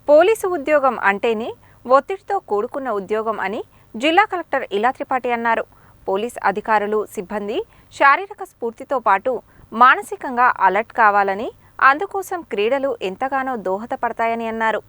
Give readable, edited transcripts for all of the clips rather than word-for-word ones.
Police ఉద్యోగం అంటేనే ఒత్తిడితో కూడుకున్న ఉద్యోగం అని జిల్లా కలెక్టర్ ఇలా త్రిపాఠి అన్నారు. పోలీస్ అధికారులు, సిబ్బంది శారీరక స్ఫూర్తితో పాటు మానసికంగా అలర్ట్ కావాలని, అందుకోసం క్రీడలు ఎంతగానో దోహదపడతాయని అన్నారు.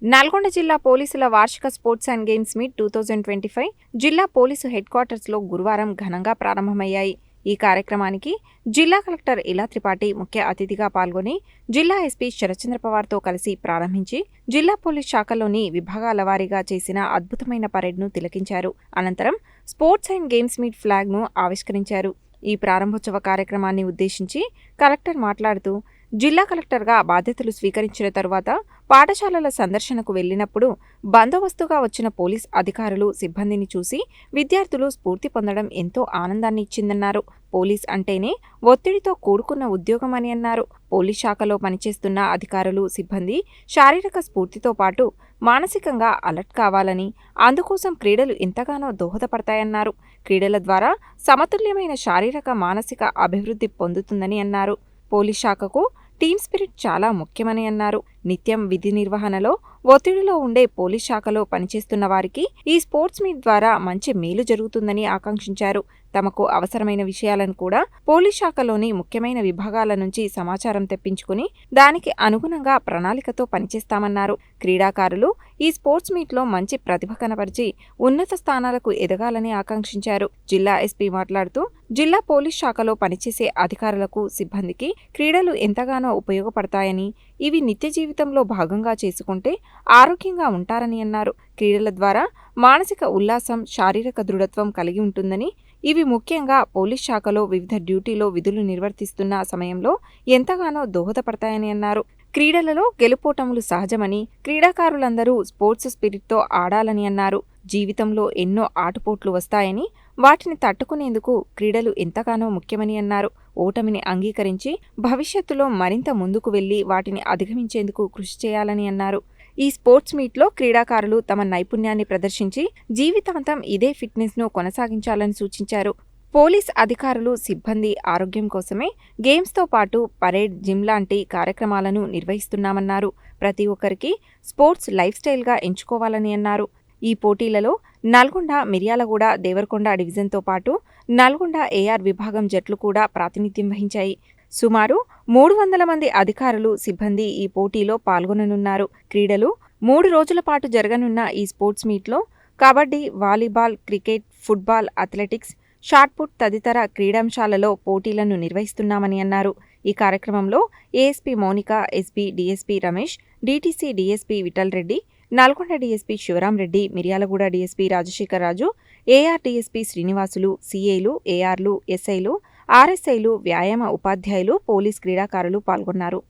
నల్గొండ జిల్లా పోలీసుల వార్షిక స్పోర్ట్స్ అండ్ గేమ్స్ మీట్ 2025 జిల్లా పోలీసు హెడ్ క్వార్టర్స్లో గురువారం ఘనంగా ప్రారంభమయ్యాయి. ఈ కార్యక్రమానికి జిల్లా కలెక్టర్ ఇలా త్రిపాఠి ముఖ్య అతిథిగా పాల్గొని జిల్లా ఎస్పీ శరత్చంద్ర పవార్తో కలిసి ప్రారంభించి జిల్లా పోలీస్ శాఖలోని విభాగాల వారీగా చేసిన అద్భుతమైన పరేడ్ను తిలకించారు. అనంతరం స్పోర్ట్స్ అండ్ గేమ్స్ మీట్ ఫ్లాగ్ను ఆవిష్కరించారు. ఈ ప్రారంభోత్సవ కార్యక్రమాన్ని ఉద్దేశించి కలెక్టర్ మాట్లాడుతూ, జిల్లా కలెక్టర్గా బాధ్యతలు స్వీకరించిన తరువాత పాఠశాలల సందర్శనకు వెళ్లినప్పుడు బందోబస్తుగా వచ్చిన పోలీస్ అధికారులు, సిబ్బందిని చూసి విద్యార్థులు స్ఫూర్తి పొందడం ఎంతో ఆనందాన్ని ఇచ్చిందన్నారు. పోలీస్ అంటేనే ఒత్తిడితో కూడుకున్న ఉద్యోగం అని అన్నారు. పోలీస్ శాఖలో పనిచేస్తున్న అధికారులు, సిబ్బంది శారీరక స్ఫూర్తితో పాటు మానసికంగా అలర్ట్ కావాలని, అందుకోసం క్రీడలు ఎంతగానో దోహదపడతాయన్నారు. క్రీడల ద్వారా సమతుల్యమైన శారీరక, మానసిక అభివృద్ధి పొందుతుందని అన్నారు. పోలీస్ శాఖకు టీమ్ స్పిరిట్ చాలా ముఖ్యమని అన్నారు. నిత్యం విధి నిర్వహణలో ఒత్తిడిలో ఉండే పోలీస్ శాఖలో పనిచేస్తున్న వారికి ఈ స్పోర్ట్స్ మీట్ ద్వారా మంచి మేలు జరుగుతుందని ఆకాంక్షించారు. తమకు అవసరమైన విషయాలను కూడా పోలీస్ శాఖలోని ముఖ్యమైన విభాగాల నుంచి సమాచారం తెప్పించుకుని దానికి అనుగుణంగా ప్రణాళికతో పనిచేస్తామన్నారు. క్రీడాకారులు ఈ స్పోర్ట్స్ మీట్లో మంచి ప్రతిభ కనపరిచి ఉన్నత స్థానాలకు ఎదగాలని ఆకాంక్షించారు. జిల్లా ఎస్పీ మాట్లాడుతూ, జిల్లా పోలీస్ శాఖలో పనిచేసే అధికారులకు, సిబ్బందికి క్రీడలు ఎంతగానో ఉపయోగపడతాయని, ఇవి నిత్య జీవితంలో భాగంగా చేసుకుంటే ఆరోగ్యంగా ఉంటారని అన్నారు. క్రీడల ద్వారా మానసిక ఉల్లాసం, శారీరక దృఢత్వం కలిగి ఉంటుందని, ఇవి ముఖ్యంగా పోలీస్ శాఖలో వివిధ డ్యూటీలో విధులు నిర్వర్తిస్తున్న సమయంలో ఎంతగానో దోహదపడతాయని అన్నారు. క్రీడలలో గెలుపోటములు సహజమని, క్రీడాకారులందరూ స్పోర్ట్స్ స్పిరిట్తో ఆడాలని అన్నారు. జీవితంలో ఎన్నో ఆటుపోట్లు వస్తాయని, వాటిని తట్టుకునేందుకు క్రీడలు ఎంతగానో ముఖ్యమని అన్నారు. ఓటమిని అంగీకరించి భవిష్యత్తులో మరింత ముందుకు వెళ్లి వాటిని అధిగమించేందుకు కృషి చేయాలని అన్నారు. ఈ స్పోర్ట్స్ మీట్లో క్రీడాకారులు తమ నైపుణ్యాన్ని ప్రదర్శించి జీవితాంతం ఇదే ఫిట్నెస్ను కొనసాగించాలని సూచించారు. పోలీస్ అధికారులు, సిబ్బంది ఆరోగ్యం కోసమే గేమ్స్తో పాటు పరేడ్, జిమ్ లాంటి కార్యక్రమాలను నిర్వహిస్తున్నామన్నారు. ప్రతి ఒక్కరికి స్పోర్ట్స్ లైఫ్ స్టైల్గా ఎంచుకోవాలని అన్నారు. ఈ పోటీలలో నల్గొండ, మిర్యాలగూడ, దేవరకొండ డివిజన్తో పాటు నల్గొండ ఏఆర్ విభాగం జట్లు కూడా ప్రాతినిధ్యం వహించాయి. సుమారు 300 మంది అధికారులు, సిబ్బంది ఈ పోటీలో పాల్గొననున్నారు. క్రీడలు 3 రోజుల పాటు జరగనున్న ఈ స్పోర్ట్స్ మీట్లో kabaddi, volleyball, cricket, football, athletics, shot put తదితర క్రీడాంశాలలో పోటీలను నిర్వహిస్తున్నామని అన్నారు. ఈ కార్యక్రమంలో ASP Mounika, SP DSP Ramesh, DTC DSP Vittal Reddy, Nalgonda DSP Shivaram Reddy, Miryalaguda DSP Rajasekhar Raju, AR DSP Srinivasulu, సీఏలు, ఏఆర్లు, ఎస్ఐలు, ఆర్ఎస్ఐలు, వ్యాయామ ఉపాధ్యాయులు, పోలీస్ క్రీడాకారులు పాల్గొన్నారు.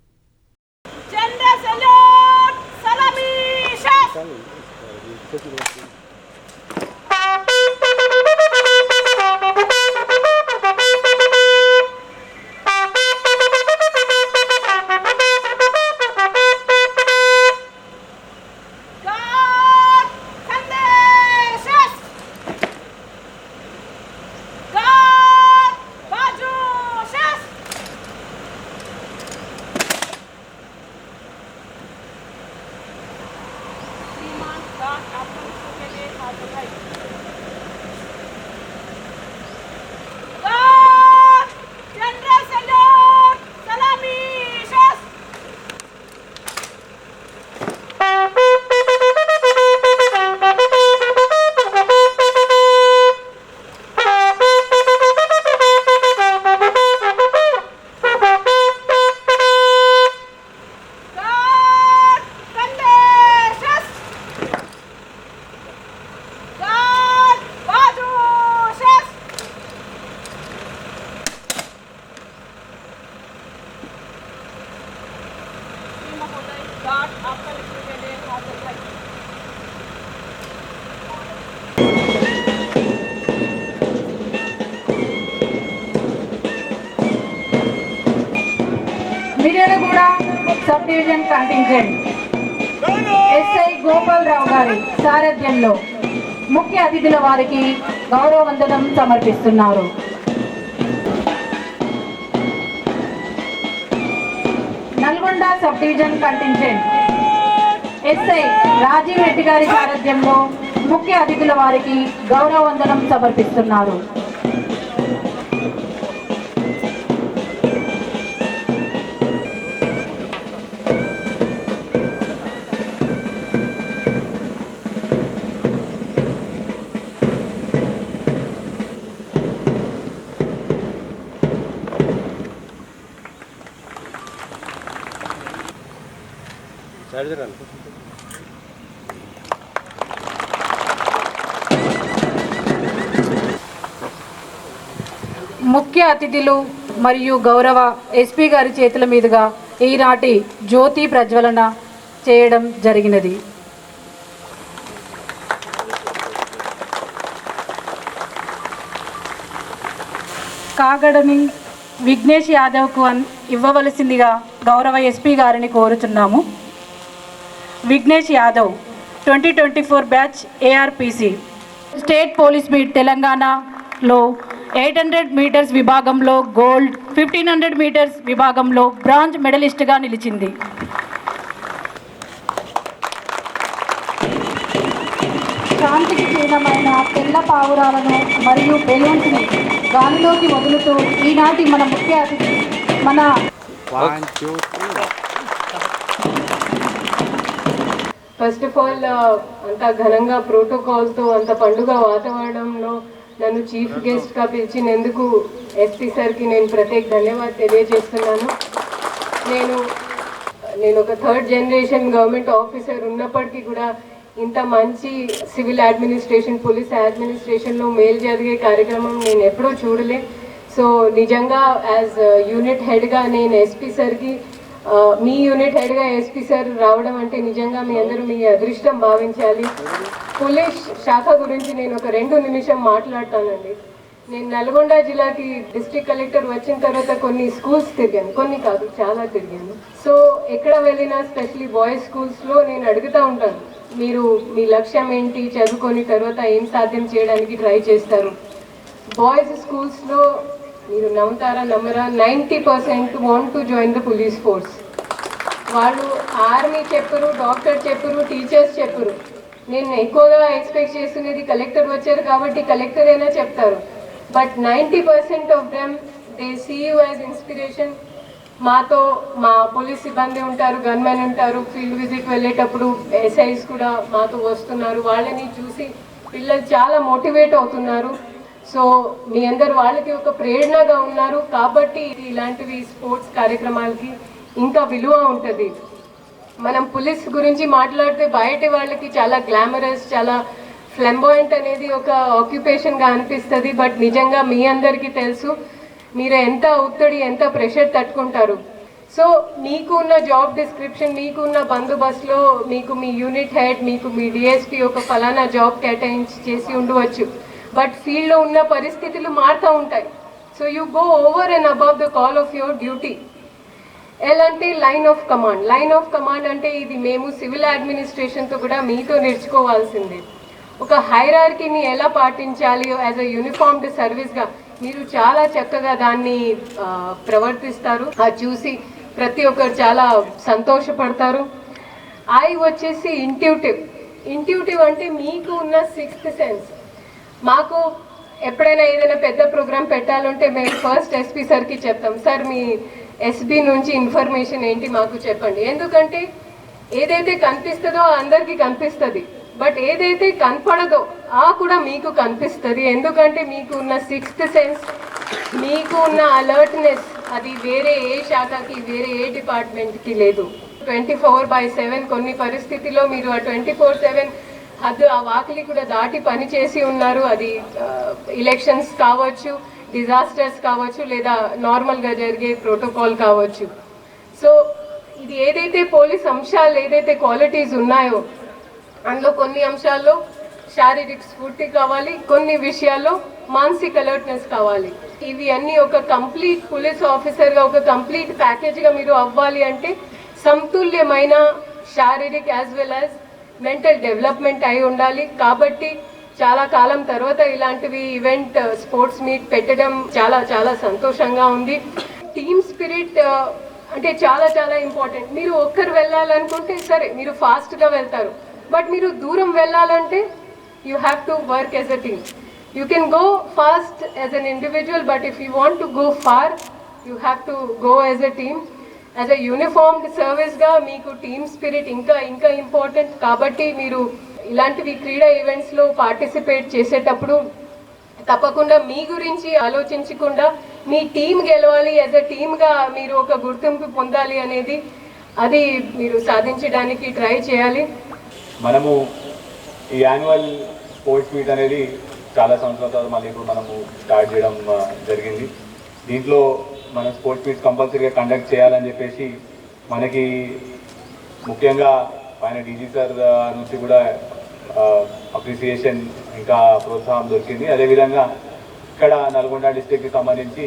Miryalaguda sub division contingent SI Gopalarao గారి సారథ్యంలో ముఖ్య అతిథుల వారికి గౌరవ వందనం సమర్పిస్తున్నారు. Nalgonda sub division contingent SI Rajeev Reddy గారి సారథ్యంలో ముఖ్య అతిథుల వారికి గౌరవ వందనం సమర్పిస్తున్నారు. ముఖ్య అతిథులు మరియు గౌరవ ఎస్పీ గారి చేతుల మీదుగా ఈనాటి జ్యోతి ప్రజ్వలన చేయడం జరిగినది. కాగడని విఘ్నేష్ యాదవ్కు ఇవ్వవలసిందిగా గౌరవ ఎస్పీ గారిని కోరుతున్నాము. Vignesh Yadav 2024 batch ARPC state police meet తెలంగాణలో 800 మీటర్స్ విభాగంలో గోల్డ్, 1500 మీటర్స్ విభాగంలో బ్రాంజ్ మెడలిస్ట్గా నిలిచింది. శాంతికి చిహ్నమైన తెల్ల పావురాలను మరియు బెలూన్స్ని గాలిలోకి వదులుతూ ఈనాటి మన ముఖ్య అతిథి మన ఫస్ట్ ఆఫ్ ఆల్ అంత ఘనంగా ప్రోటోకాల్తో అంత పండుగ వాతావరణంలో నన్ను చీఫ్ గెస్ట్గా పిలిచినందుకు ఎస్పీ సార్కి నేను ప్రత్యేక ధన్యవాదాలు తెలియజేస్తున్నాను. నేను ఒక థర్డ్ జనరేషన్ గవర్నమెంట్ ఆఫీసర్ ఉన్నప్పటికీ కూడా ఇంత మంచి సివిల్ అడ్మినిస్ట్రేషన్, పోలీస్ అడ్మినిస్ట్రేషన్లో మేలు జరిగే కార్యక్రమం నేను ఎప్పుడూ చూడలే. సో నిజంగా యాజ్ యూనిట్ హెడ్గా నేను ఎస్పీ సార్కి, మీ యూనిట్ హెడ్గా ఎస్పీ సార్ రావడం అంటే నిజంగా మీ అందరూ మీ అదృష్టం భావించాలి. పోలీస్ శాఖ గురించి నేను ఒక 2 నిమిషం మాట్లాడతానండి. నేను నల్గొండ జిల్లాకి డిస్ట్రిక్ట్ కలెక్టర్ వచ్చిన తర్వాత కొన్ని స్కూల్స్ తిరిగాను, కొన్ని కాదు చాలా తిరిగాను. సో ఎక్కడ వెళ్ళినా స్పెషలీ బాయ్స్ స్కూల్స్లో నేను అడుగుతూ ఉంటాను, మీరు మీ లక్ష్యం ఏంటి, చదువుకొని తర్వాత ఏం సాధ్యం చేయడానికి ట్రై చేస్తారు. బాయ్స్ స్కూల్స్లో మీరు నమ్ముతారా నమ్మరా 90% want to join the police force. వాళ్ళు ఆర్మీ చెప్పరు, డాక్టర్ చెప్పరు, టీచర్స్ చెప్పరు. నేను ఎక్కువగా ఎక్స్పెక్ట్ చేస్తున్నది కలెక్టర్ వచ్చారు కాబట్టి కలెక్టర్ అయినా చెప్తారు. But 90% of them they see you as inspiration. మాతో మా పోలీస్ సిబ్బంది ఉంటారు, గన్మెన్ ఉంటారు, ఫీల్డ్ విజిట్ వెళ్ళేటప్పుడు ఎస్ఐస్ కూడా మాతో వస్తున్నారు. వాళ్ళని చూసి పిల్లలు చాలా మోటివేట్ అవుతున్నారు. సో మీ అందరు వాళ్ళకి ఒక ప్రేరణగా ఉన్నారు కాబట్టి ఇలాంటివి స్పోర్ట్స్ కార్యక్రమాలకి ఇంకా విలువ ఉంటుంది. మనం పోలీస్ గురించి మాట్లాడితే బయట వాళ్ళకి చాలా గ్లామరస్, చాలా ఫ్లెంబాయింట్ అనేది ఒక ఆక్యుపేషన్గా అనిపిస్తుంది. బట్ నిజంగా మీ అందరికీ తెలుసు మీరు ఎంత ఒత్తిడి, ఎంత ప్రెషర్ తట్టుకుంటారు. సో మీకు ఉన్న జాబ్ డిస్క్రిప్షన్, మీకు ఉన్న బందోబస్తులో మీకు మీ యూనిట్ హెడ్, మీకు మీ డిఎస్పీ ఒక ఫలానా జాబ్ కేటాయించి చేసి ఉండవచ్చు. బట్ ఫీల్డ్లో ఉన్న పరిస్థితులు మారుతూ ఉంటాయి. So you go over and above the call of your duty. ఎలాంటి line of command. Line of command అంటే ఇది మేము సివిల్ అడ్మినిస్ట్రేషన్తో కూడా మీతో నేర్చుకోవాల్సిందే. ఒక హైరార్కీని ఎలా పాటించాలి యాజ్ అ యూనిఫామ్డ్ సర్వీస్గా మీరు చాలా చక్కగా దాన్ని ప్రవర్తిస్తారు. అది చూసి ప్రతి ఒక్కరు చాలా సంతోషపడతారు. ఐ వచ్చేసి ఇంట్యూటివ్ అంటే మీకు ఉన్న 6th సెన్స్. మాకు ఎప్పుడైనా ఏదైనా పెద్ద ప్రోగ్రామ్ పెట్టాలంటే మేము ఫస్ట్ ఎస్పీ సార్కి చెప్తాం, సార్ మీ ఎస్బీ నుంచి ఇన్ఫర్మేషన్ ఏంటి మాకు చెప్పండి. ఎందుకంటే ఏదైతే కనిపిస్తుందో అందరికీ కనిపిస్తుంది, బట్ ఏదైతే కనపడదో కూడా మీకు కనిపిస్తుంది. ఎందుకంటే మీకు ఉన్న 6th సెన్స్, మీకు ఉన్న అలర్ట్నెస్ అది వేరే ఏ శాఖకి, వేరే ఏ డిపార్ట్మెంట్కి లేదు. 24/7 కొన్ని పరిస్థితిలో మీరు ఆ 24/7 ఆ వాకిలి కూడా దాటి పని చేసి ఉన్నారు. అది ఎలక్షన్స్ కావచ్చు, డిజాస్టర్స్ కావచ్చు, లేదా నార్మల్గా జరిగే ప్రోటోకాల్ కావచ్చు. సో ఇది ఏదైతే పోలీస్ అంశాలు, ఏదైతే క్వాలిటీస్ ఉన్నాయో అందులో కొన్ని అంశాల్లో శారీరక స్ఫూర్తి కావాలి, కొన్ని విషయాల్లో మానసిక అలర్ట్నెస్ కావాలి. ఇవి అన్నీ ఒక కంప్లీట్ పోలీస్ ఆఫీసర్గా ఒక కంప్లీట్ ప్యాకేజ్గా మీరు అవ్వాలి అంటే సమతుల్యమైన శారీరక as well as mental development అయి ఉండాలి. కాబట్టి చాలా కాలం తర్వాత ఇలాంటివి ఈవెంట్ స్పోర్ట్స్ మీట్ పెట్టడం చాలా చాలా సంతోషంగా ఉంది. టీమ్ స్పిరిట్ అంటే చాలా చాలా ఇంపార్టెంట్. మీరు ఒక్కరు వెళ్ళాలనుకుంటే సరే మీరు ఫాస్ట్గా వెళ్తారు, బట్ మీరు దూరం వెళ్ళాలంటే you have to work as a team. You can go fast as an individual, but if you want to go far you have to go as a team. As a uniformed సర్వీస్గా మీకు team spirit ఇంకా ఇంకా important. కాబట్టి మీరు ఇలాంటివి క్రీడా ఈవెంట్స్లో participate చేసేటప్పుడు తప్పకుండా మీ గురించి ఆలోచించకుండా మీ టీం గెలవాలి, యాజ్ అ టీమ్గా మీరు ఒక గుర్తింపు పొందాలి అనేది అది మీరు సాధించడానికి ట్రై చేయాలి. మనము ఈ యాన్యువల్ స్పోర్ట్స్ మీట్ అనేది చాలా సంవత్సరాల తర్వాత మళ్ళీ ఇప్పుడు మనము స్టార్ట్ చేయడం జరిగింది. దీంట్లో మనం స్పోర్ట్స్ మీట్ కంపల్సరీగా కండక్ట్ చేయాలని చెప్పేసి మనకి ముఖ్యంగా పైన డీజీ సార్ నుంచి కూడా అప్రిసియేషన్ ఇంకా ప్రోత్సాహం దొరికింది. అదేవిధంగా ఇక్కడ నల్గొండ డిస్ట్రిక్ట్కి సంబంధించి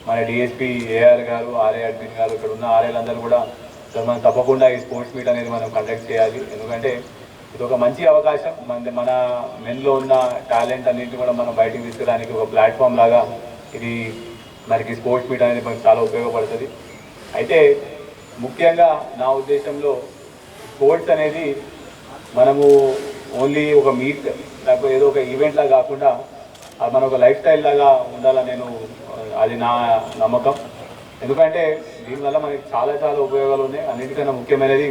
మన డిఎస్పీ ఏఆర్ గారు, ఆర్ఏ అడ్మిన్ గారు, ఇక్కడ ఉన్న ఆర్ఏలందరూ కూడా మనం తప్పకుండా ఈ స్పోర్ట్స్ మీట్ అనేది మనం కండక్ట్ చేయాలి. ఎందుకంటే ఇది ఒక మంచి అవకాశం. మన మెన్లో ఉన్న టాలెంట్ అన్నింటినీ కూడా మనం బయటకు తీసుకురావడానికి ఒక ప్లాట్ఫామ్ లాగా ఇది మనకి స్పోర్ట్స్ మీట్ అనేది మనకి చాలా ఉపయోగపడుతుంది. అయితే ముఖ్యంగా నా ఉద్దేశంలో స్పోర్ట్స్ అనేది మనము ఓన్లీ ఒక మీట్ లేకపోతే ఏదో ఒక ఈవెంట్ లాగా కాకుండా అది మన ఒక లైఫ్ స్టైల్ లాగా ఉండాలని అది నా నమ్మకం. ఎందుకంటే దీనివల్ల మనకి చాలా చాలా ఉపయోగాలు ఉన్నాయి. అన్నిటికన్నా ముఖ్యమైనది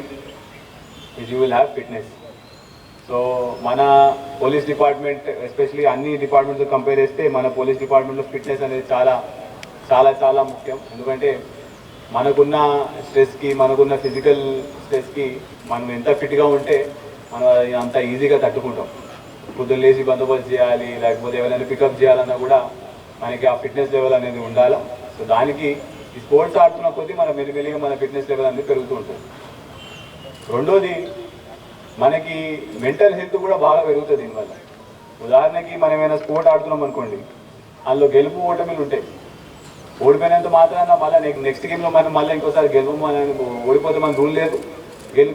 you will have fitness. So మన పోలీస్ డిపార్ట్మెంట్ ఎస్పెషలీ అన్ని డిపార్ట్మెంట్తో కంపేర్ చేస్తే మన పోలీస్ డిపార్ట్మెంట్లో ఫిట్నెస్ అనేది చాలా చాలా చాలా ముఖ్యం. ఎందుకంటే మనకున్న స్ట్రెస్కి, మనకున్న ఫిజికల్ స్ట్రెస్కి మనం ఎంత ఫిట్గా ఉంటే మనం అంత ఈజీగా తట్టుకుంటాం. పొద్దున్న లేచి బందోబస్తు చేయాలి, లేకపోతే ఎవరైనా పికప్ చేయాలన్నా కూడా మనకి ఆ ఫిట్నెస్ లెవెల్ అనేది ఉండాలి. సో దానికి ఈ స్పోర్ట్స్ ఆడుతున్న కొద్దీ మన మెల్లిమెల్లిగా మన ఫిట్నెస్ లెవెల్ అనేది పెరుగుతూ ఉంటుంది. రెండోది మనకి మెంటల్ హెల్త్ కూడా బాగా పెరుగుతుంది దీనివల్ల. ఉదాహరణకి మనం ఏమైనా స్పోర్ట్ ఆడుతున్నాం అనుకోండి, అందులో గెలుపు ఓటమిలు ఉంటాయి. ఓడిపోయినంత మాత్రాన మళ్ళీ నెక్స్ట్ గేమ్లో మనం మళ్ళీ ఇంకోసారి గెలవము అని ఓడిపోతే మన రూల్ లేదు,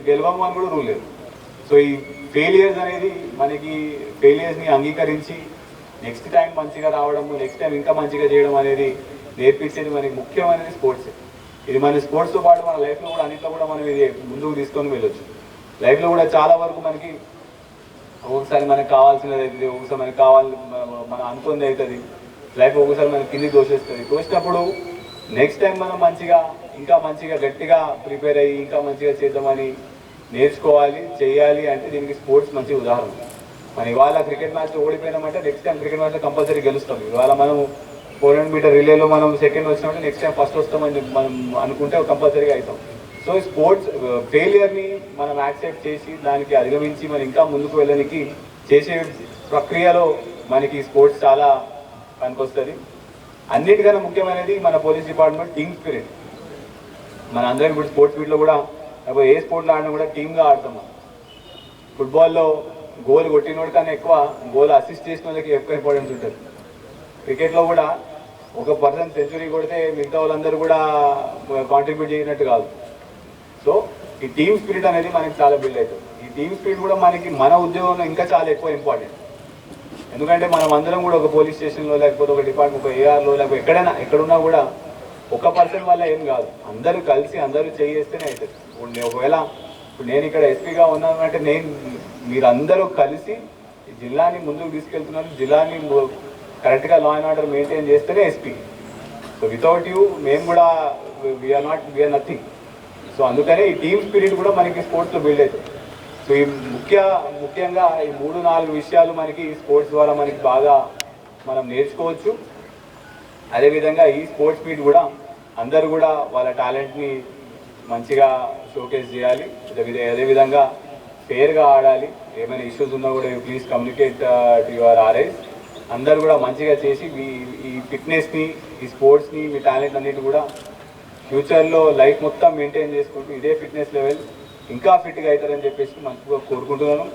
గెలవము అని కూడా రూల్ లేదు. సో ఈ ఫెయిలియర్స్ అనేది మనకి ఫెయిలియర్స్ని అంగీకరించి నెక్స్ట్ టైం మంచిగా రావడము, నెక్స్ట్ టైం ఇంకా మంచిగా చేయడం అనేది నేర్పించేది మనకి ముఖ్యమైనది స్పోర్ట్స్. ఇది మన స్పోర్ట్స్తో పాటు మన లైఫ్లో కూడా అన్నింటిలో కూడా మనం ఇది ముందుకు తీసుకొని వెళ్ళొచ్చు. లైఫ్లో కూడా చాలా వరకు మనకి ఒక్కొక్కసారి మనకు కావాల్సినది అవుతుంది, ఒక్కొక్కసారి మనకు మనం అనుకుంది అవుతుంది. లైఫ్ ఒక్కొక్కసారి మనకి కింది తోసేస్తుంది. తోసినప్పుడు నెక్స్ట్ టైం మనం ఇంకా మంచిగా గట్టిగా ప్రిపేర్ అయ్యి ఇంకా మంచిగా చేద్దామని నేర్చుకోవాలి, చేయాలి. అంటే దీనికి స్పోర్ట్స్ మంచి ఉదాహరణ. మనం ఇవాళ క్రికెట్ మ్యాచ్లో ఓడిపోయినామంటే నెక్స్ట్ టైం క్రికెట్ మ్యాచ్లో కంపల్సరీ గెలుస్తాం. ఇవాళ మనం 400 మీటర్ రిలేలో మనం సెకండ్ వచ్చినామంటే నెక్స్ట్ టైం ఫస్ట్ వస్తామని మనం అనుకుంటే కంపల్సరీగా అవుతాం. సో స్పోర్ట్స్ ఫెయిలియర్ని మనం యాక్సెప్ట్ చేసి దానికి అధిగమించి మనం ఇంకా ముందుకు వెళ్ళడానికి చేసే ప్రక్రియలో మనకి స్పోర్ట్స్ చాలా పనికొస్తుంది. అన్నిటికన్నా ముఖ్యమైనది మన పోలీస్ డిపార్ట్మెంట్ టీమ్ స్పిరిట్. మన అందరం ఇప్పుడు స్పోర్ట్స్ మీట్లో కూడా లేకపోతే ఏ స్పోర్ట్లో ఆడినా కూడా టీమ్గా ఆడతాం. ఫుట్బాల్లో గోల్ కొట్టినోడి కన్నా ఎక్కువ గోల్ అసిస్ట్ చేసిన వాళ్ళకి ఎక్కువ ఇంపార్టెన్స్ ఉంటుంది. క్రికెట్లో కూడా ఒక పర్సన్ సెంచరీ కొడితే మిగతా వాళ్ళందరూ కూడా కాంట్రిబ్యూట్ చేయనట్టు కాదు. సో ఈ టీమ్ స్పిరిట్ అనేది మనకి చాలా బిల్డ్ అవుతుంది. ఈ టీమ్ స్పిరిట్ కూడా మనకి మన ఉద్యోగంలో ఇంకా చాలా ఎక్కువ ఇంపార్టెంట్. ఎందుకంటే మనం అందరం కూడా ఒక పోలీస్ స్టేషన్లో లేకపోతే ఒక డిపార్ట్మెంట్, ఒక ఏఆర్లో లేకపోతే ఎక్కడున్నా కూడా ఒక పర్సన్ వల్ల ఏం కాదు, అందరూ కలిసి అందరూ చేస్తేనే అవుతుంది. ఒకవేళ ఇప్పుడు నేను ఇక్కడ ఎస్పీగా ఉన్నాను అంటే మీరందరూ కలిసి ఈ జిల్లాని ముందుకు తీసుకెళ్తున్నారు. జిల్లాని కరెక్ట్గా లా అండ్ ఆర్డర్ మెయింటైన్ చేస్తేనే ఎస్పీ. సో వితౌట్ యూ మేము కూడా వీఆర్ నథింగ్. సో అందుకనే ఈ టీమ్ స్పిరిట్ కూడా మనకి స్పోర్ట్స్లో బిల్డ్ అవుతుంది. సో ఈ ముఖ్యంగా ఈ 3-4 విషయాలు మనకి స్పోర్ట్స్ ద్వారా మనకి బాగా మనం నేర్చుకోవచ్చు. అదేవిధంగా ఈ స్పోర్ట్స్ మీట్ కూడా అందరూ కూడా వాళ్ళ టాలెంట్ని మంచిగా షోకేస్ చేయాలి. అదేవిధంగా ఫేర్గా ఆడాలి. ఏమైనా ఇష్యూస్ ఉన్నా కూడా ప్లీజ్ కమ్యూనికేట్ టు యువర్ ఆర్ఐస్. అందరూ కూడా మంచిగా చేసి ఈ ఫిట్నెస్ని, ఈ స్పోర్ట్స్ని, మీ టాలెంట్ అన్నిటి కూడా ఫ్యూచర్లో లైఫ్ మొత్తం మెయింటైన్ చేసుకుంటూ ఇదే ఫిట్నెస్ లెవెల్ ఇంకా ఫిట్గా అవుతారని చెప్పేసి మంచిగా కోరుకుంటున్నాను.